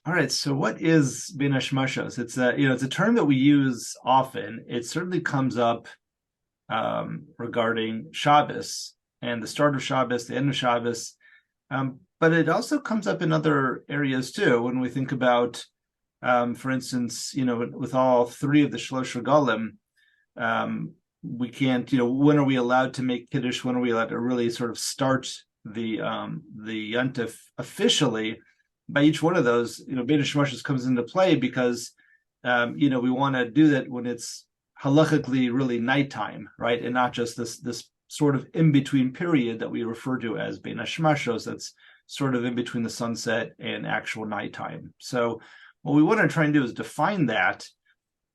All right, so what is bein hashmashos? It's a term that we use often. It certainly comes up regarding Shabbos and the start of Shabbos, the end of Shabbos, but it also comes up in other areas too. When we think about, for instance, with all three of the Shlosh Regalim, we can't, when are we allowed to make Kiddush? When are we allowed to really sort of start the Yontif officially? By each one of those, bein hashmashos comes into play because, we want to do that when it's halachically really nighttime, right, and not just this sort of in between period that we refer to as bein hashmashos. That's sort of in between the sunset and actual nighttime. So, what we want to try and do is define that,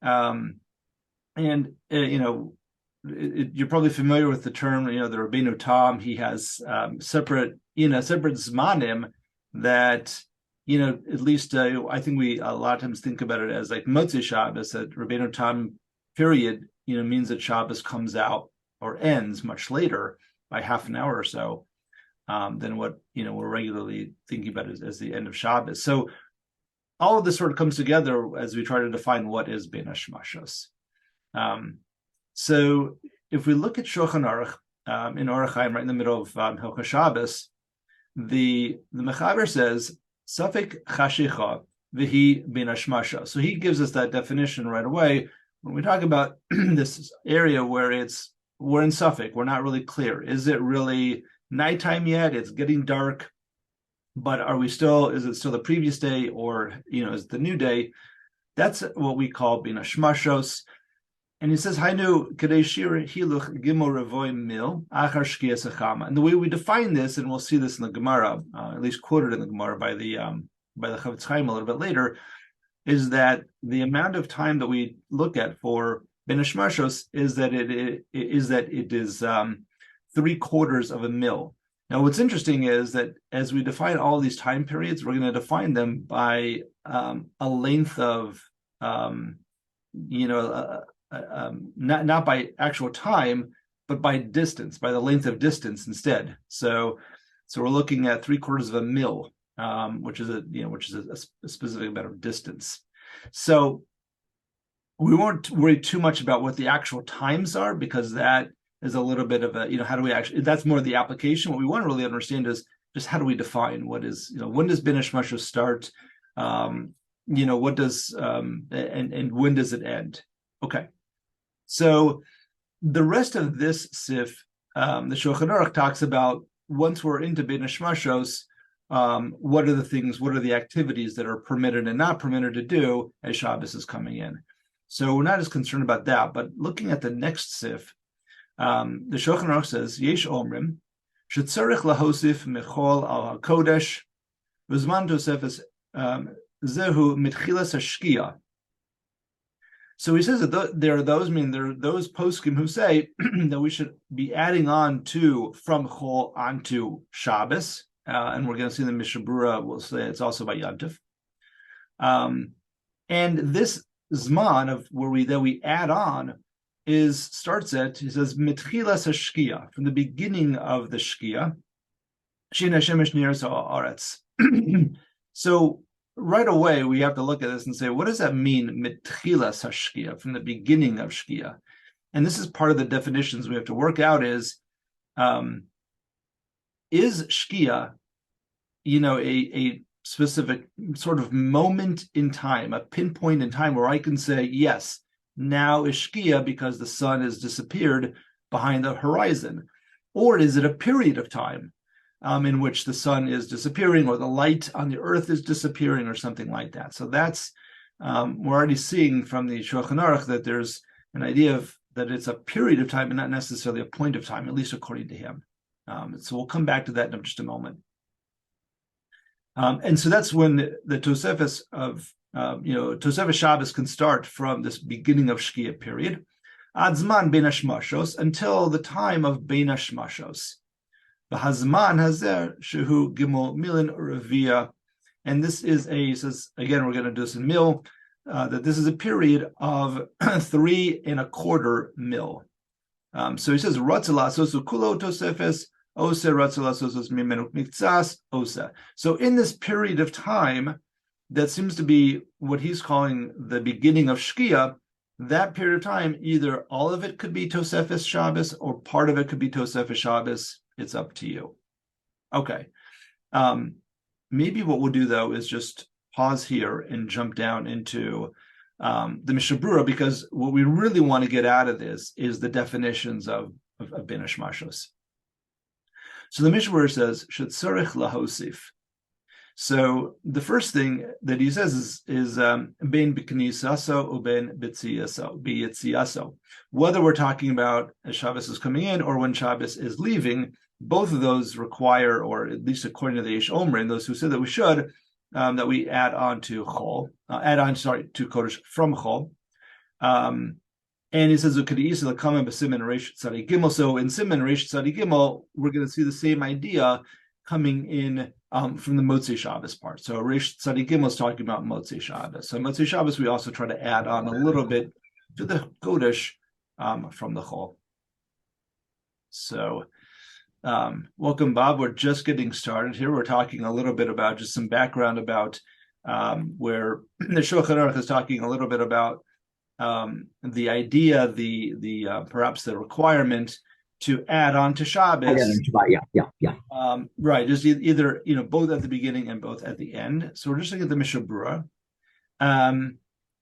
and you're probably familiar with the term, the Rabbeinu Tam. He has separate zmanim that, at least I think we a lot of times think about it as like Motzei Shabbos, that Rabbeinu Tam period, means that Shabbos comes out or ends much later by half an hour or so than what, we're regularly thinking about as the end of Shabbos. So all of this sort of comes together as we try to define what is bein hashmashos. So if we look at Shulchan Aruch in Orach Chaim, right in the middle of Hilchos Shabbos, the Mechaber says Safek chashicha v'hi bein hashmashos. So he gives us that definition right away. When we talk about this area where we're in Suffolk, we're not really clear. Is it really nighttime yet? It's getting dark, but is it still the previous day, or, is it the new day? That's what we call bein hashmashos. And he says, Hainu kadei shir hiluch gimel revoy mil achar shkias achama. And the way we define this, and we'll see this in the Gemara, at least quoted in the Gemara by the Chavetz Chaim a little bit later, is that the amount of time that we look at for bein hashmashos is that it is 3/4 of a mil. Now, what's interesting is that as we define all these time periods, we're going to define them by a length of, not by actual time, but by distance, by the length of distance instead. So we're looking at 3/4 of a mil, which is a specific amount of distance. So we won't worry too much about what the actual times are, because that is a little bit of a, how do we actually, that's more the application. What we want to really understand is just how do we define what is, when does bein hashmashos start? What does, and when does it end? Okay. So the rest of this sif, the Shulchan Aruch talks about, once we're into bein hashmashos, what are the activities that are permitted and not permitted to do as Shabbos is coming in. So we're not as concerned about that, but looking at the next sif, the Shulchan Aruch says, Yesh omrim, shetzarich lahosif mechol al hakodesh, v'zman tosefes zehu mitchilas hashkia. So he says that there are those poskim who say that we should be adding on from Chol onto Shabbos, and we're going to see the Mishnah Berurah will say it's also by Yontif. And this zman of where we add on starts at, he says, mitchilas hashkia, from the beginning of the shkia, shin hashemesh niras haaretz. So right away, we have to look at this and say, what does that mean, mitchilas hashkia, from the beginning of shkia? And this is part of the definitions we have to work out is shkia, a specific sort of moment in time, a pinpoint in time where I can say, yes, now is shkia because the sun has disappeared behind the horizon? Or is it a period of time in which the sun is disappearing, or the light on the earth is disappearing, or something like that? So that's, we're already seeing from the Shulchan Aruch that there's an idea of that it's a period of time and not necessarily a point of time, at least according to him. So we'll come back to that in just a moment. And so that's when the Tosefes of, Tosefes Shabbos can start from this beginning of Shkia period, Adzman bein hashmashos, until the time of bein hashmashos. V'hazman hazer shehu gimel milin revia, and this is he says, again, we're going to do this in mil, that this is a period of 3¼ mil. So he says, Ratzala sosu kulo tosefes, ose ratzala sosus mimenu miktsas, osa. So in this period of time, that seems to be what he's calling the beginning of Shkia. That period of time, either all of it could be Tosefes Shabbos or part of it could be Tosefes Shabbos. It's up to you. Okay. Maybe what we'll do, though, is just pause here and jump down into the Mishnah Berurah, because what we really want to get out of this is the definitions of bein hashmashos. So the Mishnah Berurah says, "Shetzarich lahosif." So the first thing that he says is bein b'knisaso or bein b'yitziaso. Whether we're talking about as Shabbos is coming in or when Shabbos is leaving, both of those require, or at least according to the Yesh Omer and those who said that we should, that we add on to Kodesh from Chol. And he says, so in Siman Reish Tzadi Gimel, we're going to see the same idea coming in from the Motzei Shabbos part. So Reish Tzadi Gimel is talking about Motzei Shabbos. So Motzei Shabbos, we also try to add on a little bit to the Kodesh from the Chol. So welcome, Bob. We're just getting started here. We're talking a little bit about just some background about where the Shulchan Aruch is talking a little bit about the idea, the perhaps the requirement to add on to Shabbos. Right, just either both at the beginning and both at the end. So we're just looking at the Mishnah Berurah, and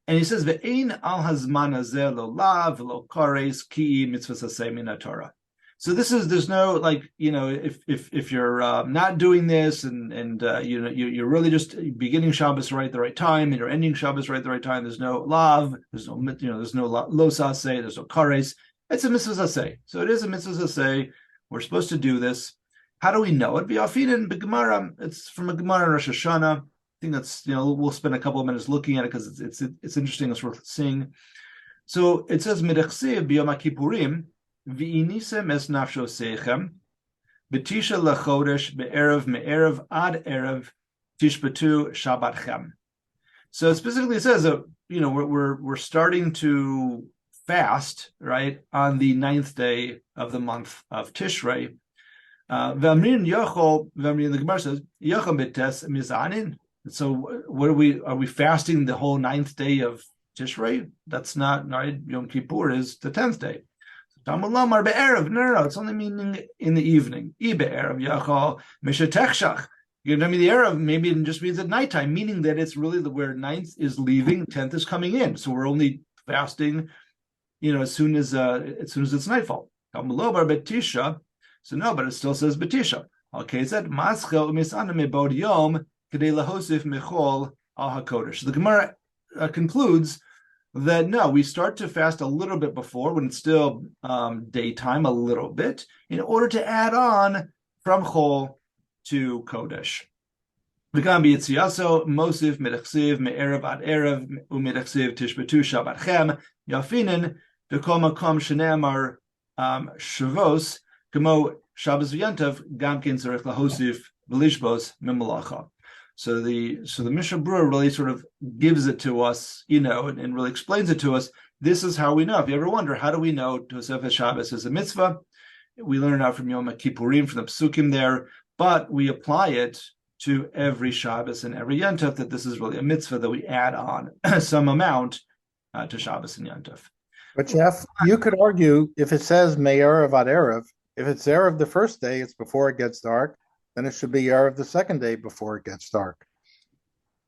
he says ve'ein al hazman hazeh lo lav lo kares ki mitzvahs haseh min haTorah. So there's no if you're not doing this and you're really just beginning Shabbos right at the right time and you're ending Shabbos right at the right time. There's no lav, there's no lo saseh, there's no kares. It's a mitzvah saseh. So it is a mitzvah saseh. We're supposed to do this. How do we know it? B'afinin b'gemara. It's from a Gemara in Rosh Hashanah. I think that's we'll spend a couple of minutes looking at it because it's interesting. It's worth seeing. So it says midachsev b'yom kippurim. V'inisem es nafsho seichem, b'tisha lechodesh be'erev me'erev ad erev tishbatu shabbatchem. So specifically it says that we're starting to fast right on the 9th day of the month of Tishrei. V'amrin yochol, the Gemara says yochol b'tes mizanin. So what are we fasting the whole 9th day of Tishrei? That's not right. Yom Kippur is the 10th day. No, it's only meaning in the evening. The Erev maybe it just means at nighttime, meaning that it's really where 9th is leaving, 10th is coming in. So we're only fasting, as soon as it's nightfall. So no, but it still says Betisha. Okay, it's that Maschel Misanam Yom Kedei Lahosif Mechol Al HaKodesh. The Gemara concludes that no, we start to fast a little bit before when it's still daytime, a little bit, in order to add on from Chol to Kodesh. V'gam b'yitziaso mosif medachsiv me'erev ad erev u'medachsiv tishbatu shabbatchem yafinin v'kol makom shene'amar shavos kamo Shabbos v'yantav gam kin tzarich lahosif v'lishbos mimalacha. So the Mishnah Berurah really sort of gives it to us, and really explains it to us. This is how we know. If you ever wonder, how do we know Tosefes Shabbos is a mitzvah? We learn out from Yom Kippurim, from the Psukim there, but we apply it to every Shabbos and every Yom that this is really a mitzvah that we add on some amount to Shabbos and Yom Tov. But Jeff, you could argue if it says Me'erev ad Erev, if it's Erev the first day, it's before it gets dark. Then it should be Erev the second day before it gets dark.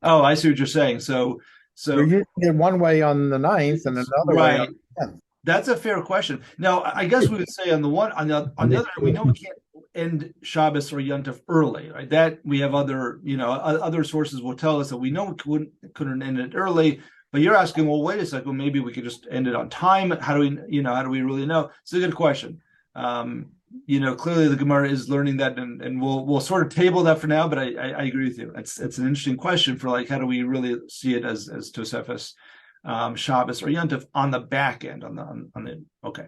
Oh, I see what you're saying. So you're using it one way on the 9th and another way on the 10th. That's a fair question. Now, I guess we would say on the other hand, we know we can't end Shabbos or Yom Tov early, right? That we have other sources will tell us that we know we couldn't end it early. But you're asking, well, wait a second, well, maybe we could just end it on time. How do we really know? It's a good question. Clearly the Gemara is learning that, and we'll sort of table that for now. But I agree with you. It's an interesting question for how do we really see it as Tosefes Shabbos or Yom Tov on the back end on the okay.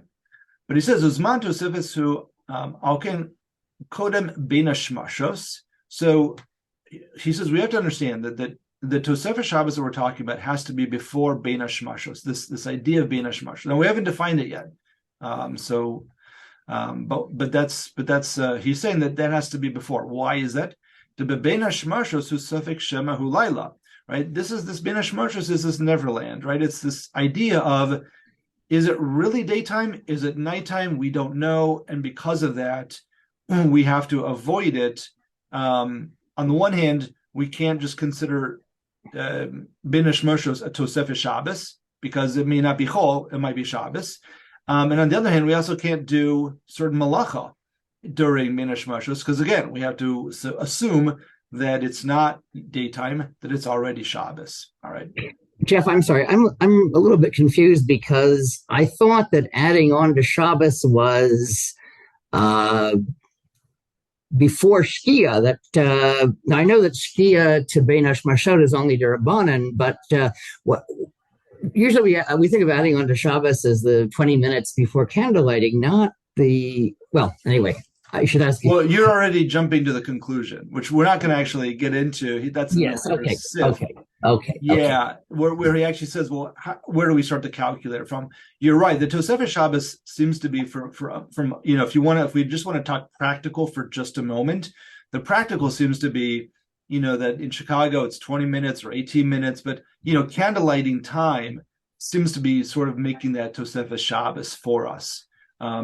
But he says Uzman Tosefes who alken kodem bein hashmashos. So he says we have to understand that the Tosefes Shabbos that we're talking about has to be before bein hashmashos. This idea of bein hashmashos. Now we haven't defined it yet. But that's he's saying that has to be before. Why is that? The bein hashmashos hu safek shema hu laila. right? This bein hashmashos is this Neverland, right? It's this idea of, is it really daytime? Is it nighttime? We don't know, and because of that, we have to avoid it. On the one hand, we can't just consider bein hashmashos a tosefes Shabbos because it may not be chol, it might be Shabbos. And on the other hand, we also can't do certain malacha during bein hashmashos because again, we have to assume that it's not daytime, that it's already Shabbos. All right. Jeff, I'm sorry. I'm a little bit confused because I thought that adding on to Shabbos was uh, before Shkia. Now I know that Shkia to bein hashmashos is only derabanan, but what usually we think of adding on to Shabbos as the 20 minutes before candle lighting, not the. Well, anyway, I should ask you. Well, you're already jumping to the conclusion, which we're not going to actually get into. That's Yes. Okay. Okay. Okay. Yeah, where he actually says, well, where do we start to calculate it from? You're right. The Tosefes Shabbos seems to be from if we just want to talk practical for just a moment, the practical seems to be, that in Chicago it's 20 minutes or 18 minutes, but candle lighting time seems to be sort of making that Tosefes Shabbos for us.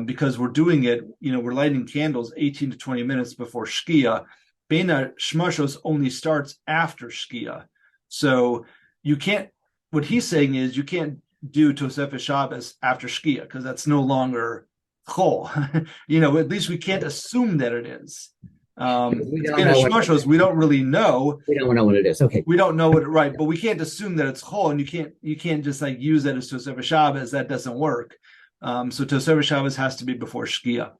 Because we're doing it, we're lighting candles 18 to 20 minutes before Shkia. Bein hashmashos only starts after Shkia. So you can't, what he's saying is you can't do Tosefes Shabbos after Shkia because that's no longer chol. At least we can't assume that it is. Bein hashmashos, we don't really know. We don't know what it is. Okay. We don't know what it, right, but we can't assume that it's chol, and you can't just like use that as Tosefes Shabbos. That doesn't work. So Tosefes Shabbos has to be before Shkia.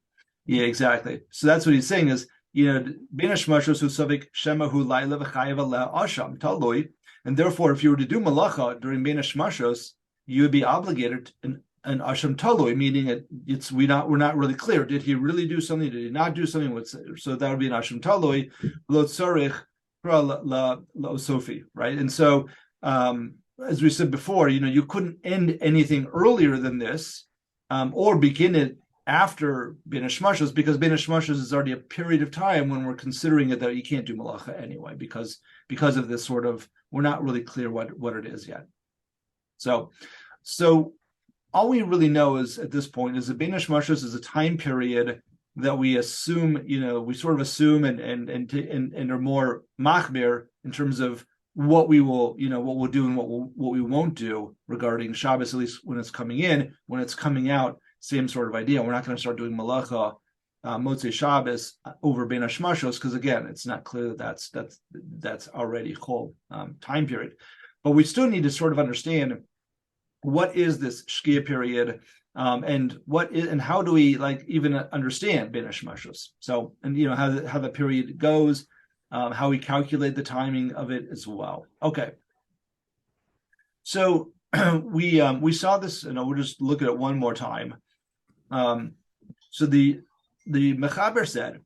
Yeah, exactly. So that's what he's saying is, bein hashmashos hu savik shemahu laila v'chayav ala asham taloi. And therefore, if you were to do malacha during bein hashmashos, you would be obligated an asham taloi, meaning we're not really clear. Did he really do something? Did he not do something? So that would be an asham taloi lo tzarich la osofi, right? And so, as we said before, you couldn't end anything earlier than this, or begin it after bein hashmashos, because bein hashmashos is already a period of time when we're considering it that you can't do malacha anyway, because of this sort of, we're not really clear what it is yet. So all we really know is at this point is that bein hashmashos is a time period that we assume, we sort of assume and are more machmir in terms of what we will, what we'll do and what we won't do regarding Shabbos, at least when it's coming in. When it's coming out, same sort of idea. We're not going to start doing malacha Motzei Shabbos over bein hashmashos because again, it's not clear that that's already chol time period. But we still need to sort of understand what is this Shkia period, and how do we even understand bein hashmashos? So, and how the period goes. How we calculate the timing of it as well. Okay, so we saw this, and we'll just look at it one more time. So the Mechaber said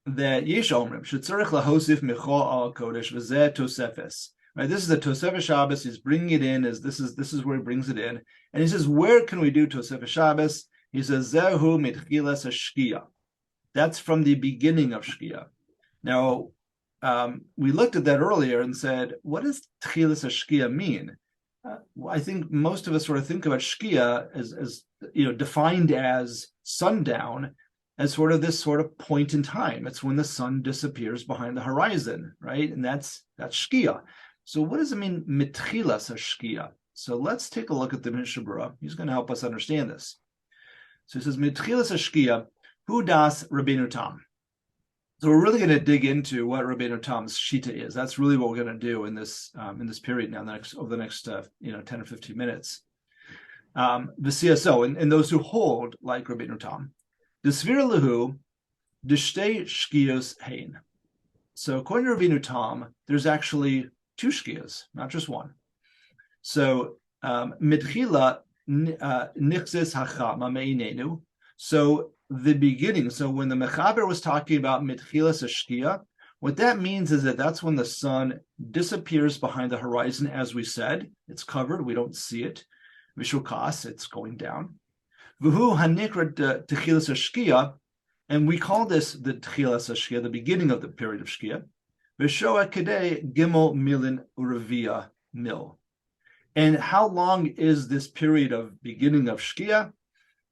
that Yesh Omrim shetzarich lahosif michol al kodesh v'zeh tosefes. Right, this is the Tosefes Shabbos. He's bringing it in as this is where he brings it in, and he says, where can we do Tosefes Shabbos? He says zehu mitchilas hashkia. That's from the beginning of Shkia. Now, we looked at that earlier and said, what does Tchilas HaShkia mean? I think most of us sort of think about Shkia as defined as sundown, as sort of this sort of point in time. It's when the sun disappears behind the horizon, right? And that's Shkia. So what does it mean, Mitchilas HaShkia? So let's take a look at the Mishnah Berurah. He's going to help us understand this. So he says, Mitchilas HaShkia, hu das Rabbeinu Tam. So we're really going to dig into what Rabbeinu Tam's shita is. That's really what we're going to do in this period now, over the next 10 or 15 minutes. The CSO and those who hold like Rabbeinu Tam, the svir lehu d'shtei shkios hein. So according to Rabbeinu Tam, there's actually two shkios, not just one. So midchila nixis hachama meinenu. So the beginning. So when the Mechaber was talking about mitchilas hashkia, what that means is that's when the sun disappears behind the horizon. As we said, it's covered; we don't see it. Vishukas, it's going down. V'hu hanikra techilas hashkia, and we call this the techilas hashkia, the beginning of the period of shkia. Vishoa Kede Gimel Milin Urevia Mil. And how long is this period of beginning of Shkia?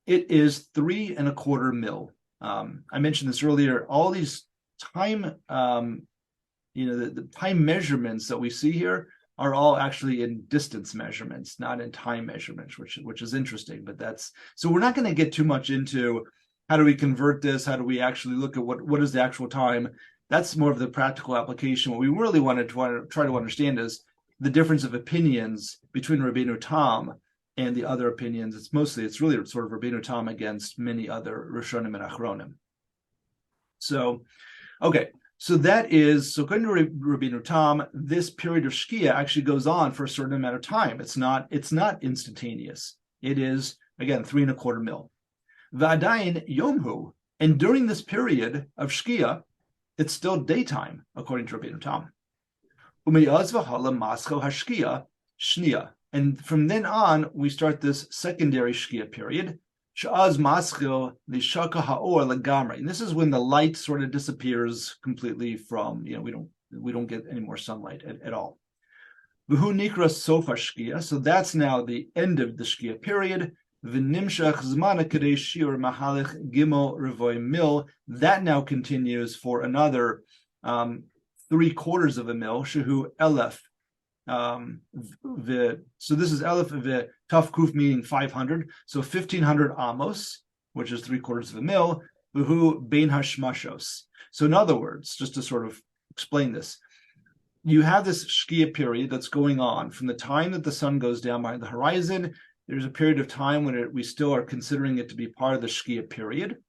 It is 3¼ mil. I mentioned this earlier. All these time, the time measurements that we see here are all actually in distance measurements, not in time measurements, which is interesting. But so we're not going to get too much into how do we convert this? How do we actually look at what is the actual time? That's more of the practical application. What we really want to try to understand is the difference of opinions between Rabbeinu Tam and the other opinions. It's really sort of Rabbeinu Tam against many other Rishonim and Achronim. So, okay. So according to Rabbeinu Tam, this period of Shkia actually goes on for a certain amount of time. It's not instantaneous. It is, again, 3¼ mil. V'adayin yomhu, and during this period of Shkia, it's still daytime, according to Rabbeinu Tam. Umeyaz v'hala mascho hashkia shnia, and from then on we start this secondary Shkia period. Sha'az maschil lishaka ha'or legamri, and this is when the light sort of disappears completely from, we don't get any more sunlight at all. V'hu nikra sofa Shkia, so that's now the end of the Shkia period. V'nimshach zmana kadei shiur mahalich gimel revoy mil, that now continues for another 3/4 of a mil. Shehu elef. So this is Elef the Taf Kuf, meaning 500. So 1500 amos, which is 3/4 of a mil. Who bein hashmashos. So in other words, just to sort of explain this, you have this Shkia period that's going on from the time that the sun goes down behind the horizon. There's a period of time when we still are considering it to be part of the Shkia period.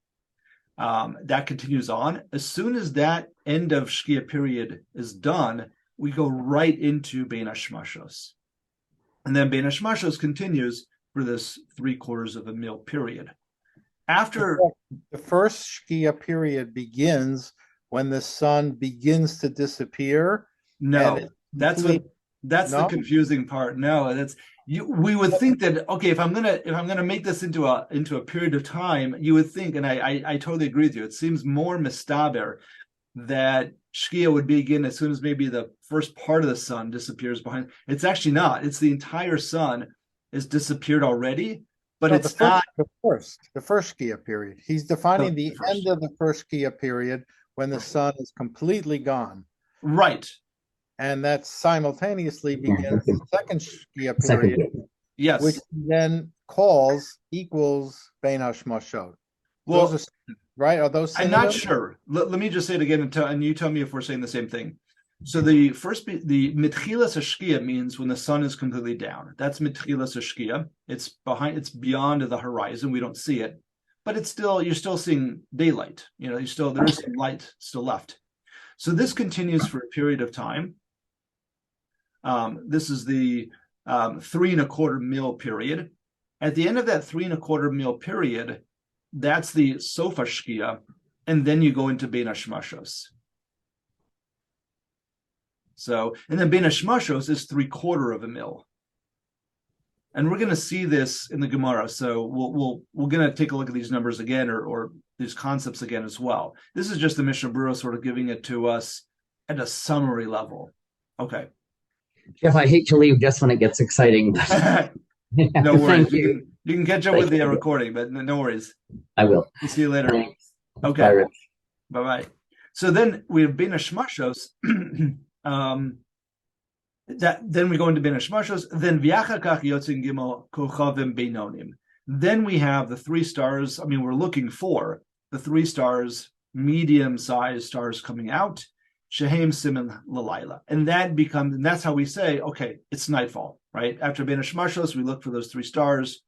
That continues on. As soon as that end of Shkia period is done, we go right into bein hashmashos. And then bein hashmashos continues for this 3/4 of a mil period. After the first Shkia period begins when the sun begins to disappear. No, that's the confusing part. No, we would think that, okay, if I'm gonna make this into a period of time, you would think, and I totally agree with you, it seems more mistaber that Shkia would begin as soon as maybe the first part of the sun disappears behind. It's actually not. It's the entire sun is disappeared already, but no, it's not the first Shkia period. He's defining the end of the first Shkia period when the sun is completely gone. Right. And that simultaneously begins the second Shkia period. Yes. Which then equals bein hashmashos. Well, right? Are those synonyms? I'm not sure. Let me just say it again and you tell me if we're saying the same thing. So the mitchilas hashkia means when the sun is completely down. That's mitchilas hashkia. It's beyond the horizon. We don't see it, but you're still seeing daylight. There is some light still left. So this continues for a period of time. This is the 3¼ mil period. At the end of that 3¼ mil period, that's the sofa Shkia, and then you go into bein hashmashos. So, and then bein hashmashos is 3/4 of a mil, and we're going to see this in the Gemara. So we're going to take a look at these numbers again, or these concepts again as well. This is just the Mishnah Berurah sort of giving it to us at a summary level. Okay, Jeff, I hate to leave just when it gets exciting. No worries. You can catch up with the recording, but no worries. I will. See you later. Thanks. Okay. Bye-bye. So then we have bein hashmashos. Then we go into bein hashmashos. Then v'yachakach yotzin gimel kochavim beinonim. Then we have the 3 stars. I mean, we're looking for the 3 stars, medium-sized stars coming out. Shehem simin lalayla, and that's how we say, okay, it's nightfall, right? After bein hashmashos, we look for those 3 stars,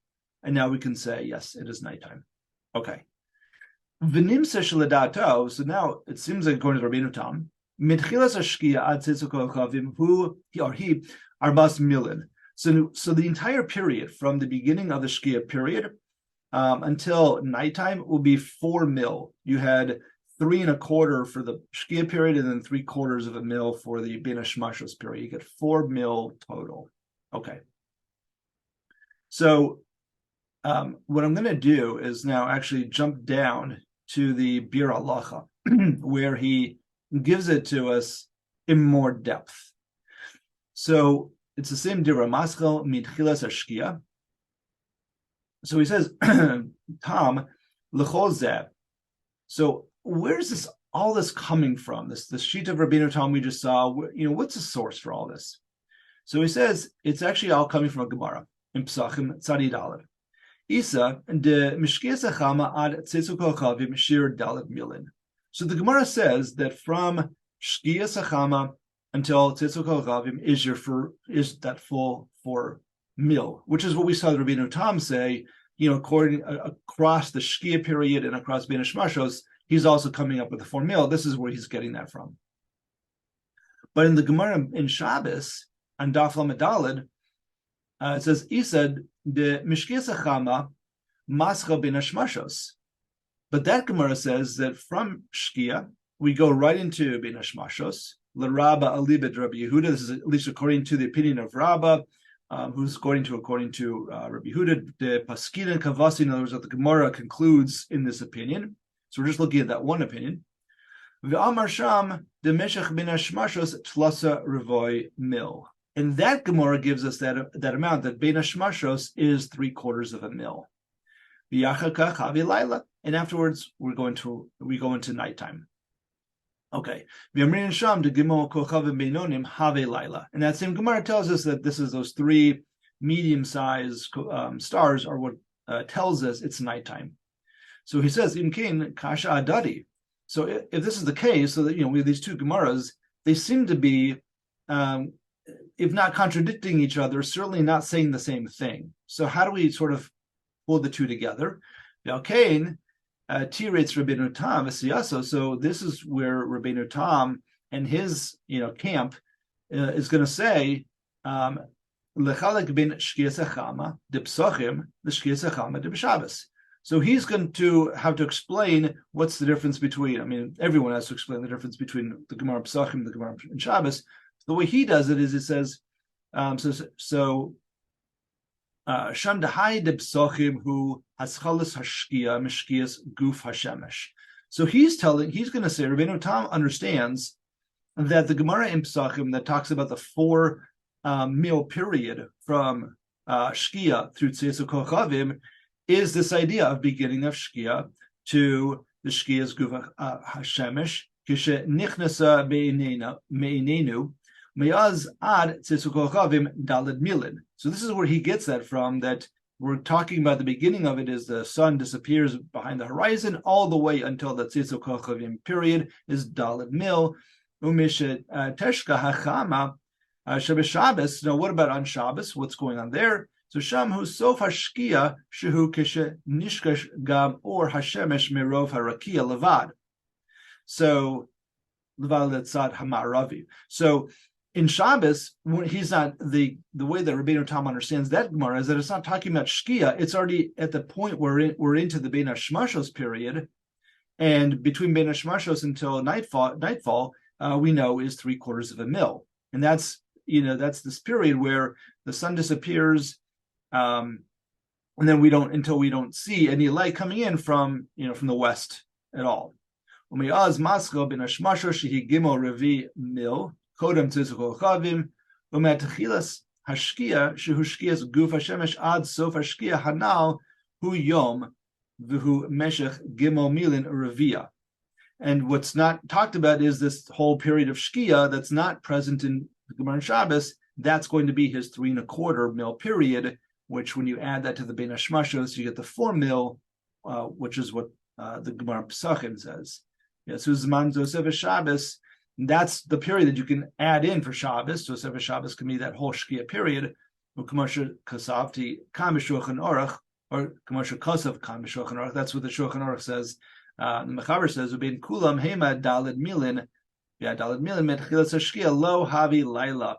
and now we can say, yes, it is nighttime. Okay. V'nimsa sheladato. So now it seems like according to Rabbeinu Tam, mitchilas hashkia ad tzitzu kochavim hu or he arbas milin. So the entire period from the beginning of the Shkia period until nighttime will be 4 mil. You had 3¼ for the Shkia period, and then 3/4 of a mil for the bein hashmashos period. You get 4 mil total. Okay. So what I'm going to do is now actually jump down to the Bir Halacha, where he gives it to us in more depth. So it's the same dira maschel mitchilas hashkia. So he says, Tom, lechol. So where's this all this coming from? This sheet of Rabbeinu Tam we just saw. What's the source for all this? So he says it's actually all coming from a Gemara in Pesachim Tzadi Daled. Isa de mishkias achama ad tzetzu kochavim shir dalet milin. So the Gemara says that from shkias achama until tzetzu kochavim is that full 4 mil, which is what we saw the Rabbeinu Tam say. According across the shkia period and across bein hashmashos, he's also coming up with the 4 mil. This is where he's getting that from. But in the Gemara in Shabbos on Daf Lamed Daled, it says Isad de mishkias achama mascha bein hashmashos. But that Gemara says that from shkia we go right into bein hashmashos. L'Rabba alibed Rabbi Yehuda. This is at least according to the opinion of Rabbah, who's according to Rabbi Yehuda, the Paskin and Kavasi. In other words, what the Gemara concludes in this opinion. So we're just looking at that one opinion. V'amar sham de meshach bein hashmashos tlasa revoy mil. And that Gemara gives us that amount, that bein hashmashos is 3/4 of a mil. V'yachakach havi laila. And afterwards we go into nighttime. Okay. And that same Gemara tells us that this is those 3 medium-sized stars are what tells us it's nighttime. So he says, Imkin kasha adadi. So if this is the case, so that we have these 2 Gemaras, they seem to be, if not contradicting each other, certainly not saying the same thing. So how do we sort of pull the 2 together? V'alkein Tirates Rabbeinu Tam Siyaso. So this is where Rabbeinu Tam and his camp is going to say lechalek bin shkias achama de psochim the shkias achama de b'Shabbos. So he's going to have to explain what's the difference between. I mean, everyone has to explain the difference between the Gemara Psachim and the Gemara in Shabbos. The way he does it is it says Sham dehai de psochim hu haschalas hashkia mishkias guf hashemesh. So he's going to say Rabbeinu Tam understands that the Gemara in Pesachim that talks about the 4 mil period from shkia through tzeitzu kochavim is this idea of beginning of shkia to the shkias guf hashemesh kishe nichnasa meinenu me'az ad tzeitzu kochavim daled milin. So this is where he gets that from, that we're talking about the beginning of it is the sun disappears behind the horizon all the way until the tzetzu kochavim period is daled mil. Umishet teshka hachama Shabbos. Now, what about on Shabbos? What's going on there? So Sham hu sof hashkia shehu kishe nishkash gam or hashemesh merov harakia levad. So levad letzad hamaravi. So in Shabbos, he's not the way that Rabbeinu Tam understands that Gemara is that it's not talking about shkia. It's already at the point where we're into the bein hashmashos period, and between bein hashmashos until nightfall, we know is 3/4 of a mil, and that's this period where the sun disappears, and then we don't see any light coming in from the west at all. Umeaz mascho bein hashmashos shehi gimel revi mil. Kodem tzeitzu kochavim, u'me'techilas hashkia shehu shkias guf hashemesh ad sof hashkia hanal hu yom v'hu meshech gimel milin revia. And what's not talked about is this whole period of shkia that's not present in the Gemara Shabbos. That's going to be his 3.25 mil period, which when you add that to the bein hashmashos, you get the 4 mil, which is what the Gemara Pesachim says. Yes, Zman Zosef Shabbos. That's the period that you can add in for Shabbos. So Sefer Shabbos can be that whole Shkia period. That's what the Shulchan Aruch says. The Mechaber says, "Ubein kulam hema daled milin, daled milin metchilas hashkia lo havi laila."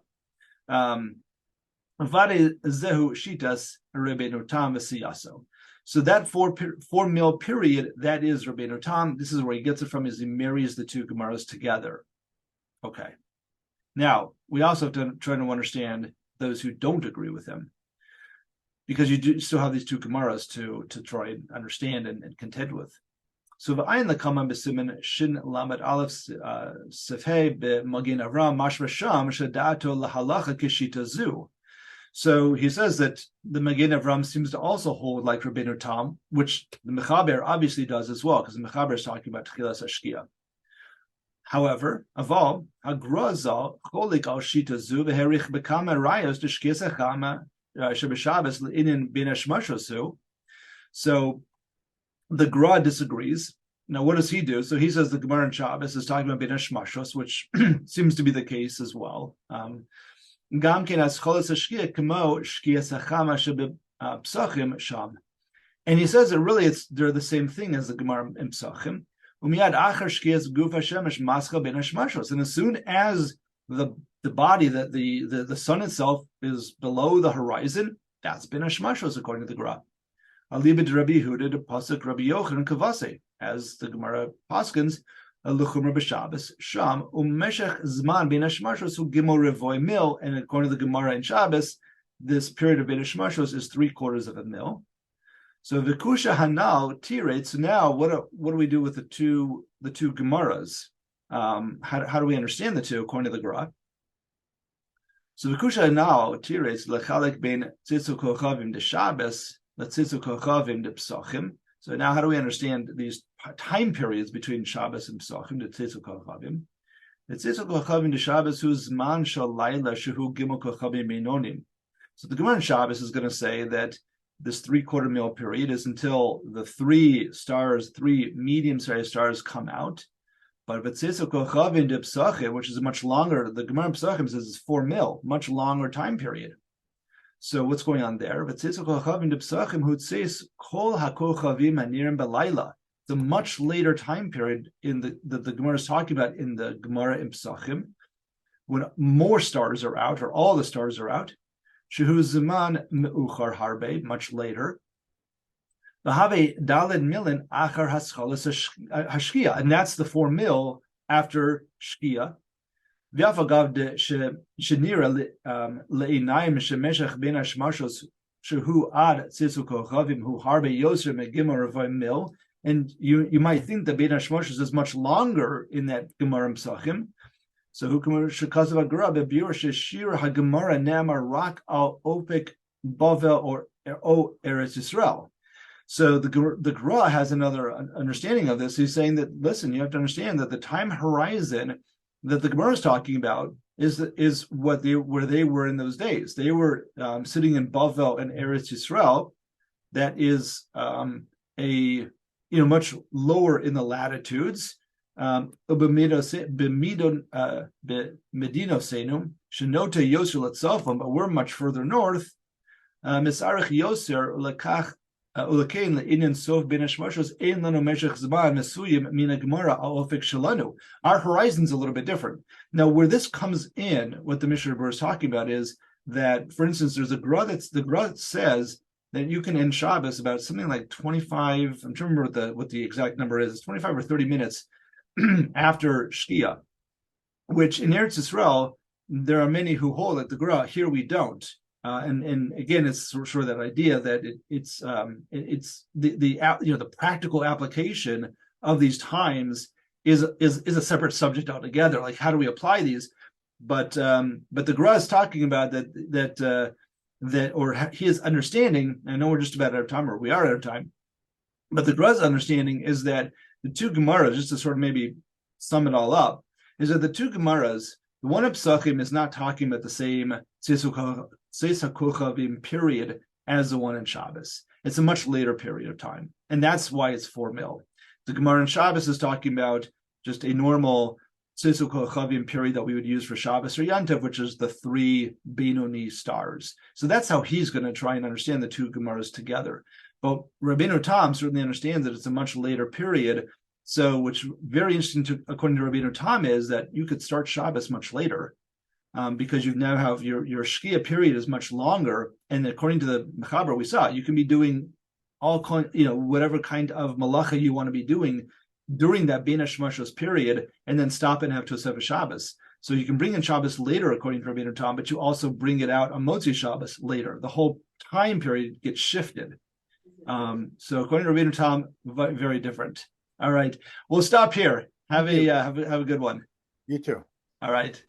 Vade zehu shitas Rabbeinu Tam v'siyaso. So that 4 mil period, that is Rabbeinu Tam. This is where he gets it from, is he marries the 2 Gemaras together. Okay. Now, we also have to try to understand those who don't agree with him, because you do still have these 2 Gemaras to try and understand and contend with. So v'ayin lekama b'simin shin lamed aleph sefhei b'magin Avram mashma sham shadato lahalacha kishita zu. So he says that the Magen Avram seems to also hold like Rabbeinu Tam, which the Mechaber obviously does as well, because the Mechaber is talking about Tchilas Hashkia. However, Aval Hagrazal Cholik al Shita Zu v'Herich Bekama Rayos Deshkisa Chama Shebeshabes Leinin Bin Hashmashosu. So the Gra disagrees. Now, what does he do? So he says the Gemara in Shabbos is talking about Bin Hashmashos, which seems to be the case as well. And he says that really they're the same thing as the Gemara in Psachim. And as soon as the body, that the sun itself is below the horizon, that's bin hashmashos according to the Gemara. Alibid Rabbi Huda to pasuk Rabbi Yochanan Kavase, as the Gemara paskins. Luchumra b'Shabbos Sham umeshech zman bin hashmashos hu gimel revoy mil, and according to the Gemara in Shabbos, this period of bin hashmashos is 3/4 of a mil. So v'kusha hanal tirate. So now, what do we do with the two Gemaras? How do we understand the two according to the Gemara? So v'kusha hanal tirates lechalek bein tzitzu kochavim de Shabbos letzitzu kochavim de Psachim. So now, how do we understand these time periods between Shabbos and Psachim, the Tzitzu Kochavim? The Tzitzu Kochavim, the Shabbos, whose man shalayla shehu gimel kochavim meinonim. So the Gemara in Shabbos is going to say that this 3/4 mil period is until the three medium-sized stars come out. But Tzitzu Kochavim de Psachim, which is a much longer, the Gemara in Psachim says it's 4 mil, much longer time period. So what's going on there? It's a much later time period in the Gemara is talking about in the Gemara in Psachim, when more stars are out, or all the stars are out. Shehu Zaman Meuchar Harbe, much later. V'have Daled Milin Achar Haschalas Hashkia, and that's the 4 mil after Shkia. V'afagav de shenira le'inayim shemeshach ben hashmashos shehu ad tzitzu kochavim hu harbe yoser megimar revoy mil. And you might think that ben hashmashos is much longer in that Gemara Psachim. So who shekazav agara bebiur sheshir hagemara namar rak al opik bavel or Eretz Yisrael. So the Gra has another understanding of this. He's saying that, listen, you have to understand that the time horizon that the Gemara is talking about is where they were in those days. They were sitting in Bavel and Eretz Yisrael. That is much lower in the latitudes. Shenota Yoser Letzalfim, but we're much further north. Misarich Yoser Lekach. Our horizon is a little bit different. Now, where this comes in, what the Mishnah Berurah is talking about is that, for instance, there's the Gra that says that you can end Shabbos about something like 25. I'm trying to remember what the exact number is. It's 25 or 30 minutes after Shkia, which in Eretz Yisrael there are many who hold it. The Gra here we don't. And again, it's sort of that idea that it's the practical application of these times is a separate subject altogether. Like, how do we apply these? But the Gra is talking about that or his understanding. I know we're just about out of time, or we are out of time. But the Gra's understanding is that the two Gemaras, just to sort of maybe sum it all up, is that the two Gemaras, the one of Psachim is not talking about the same Tzitzu Kochavim period as the one in Shabbos. It's a much later period of time, and that's why it's 4 mil. The Gemara in Shabbos is talking about just a normal Tzitzu Kochavim period that we would use for Shabbos or Yantav, which is the 3 Benoni stars. So that's how he's going to try and understand the two Gemaras together. But Rabbeinu Tam certainly understands that it's a much later period. So, which very interesting according to Rabbeinu Tam is that you could start Shabbos much later. Because you now have your Shkia period is much longer, and according to the Mechaber we saw, you can be doing whatever kind of malacha you want to be doing during that bein hashmashos period, and then stop and have Tosefes Shabbos. So you can bring in Shabbos later, according to Rabbeinu Tam, but you also bring it out on Motzi Shabbos later. The whole time period gets shifted. So according to Rabbeinu Tam, very different. All right. We'll stop here. Have Thank you. have a good one. You too. All right.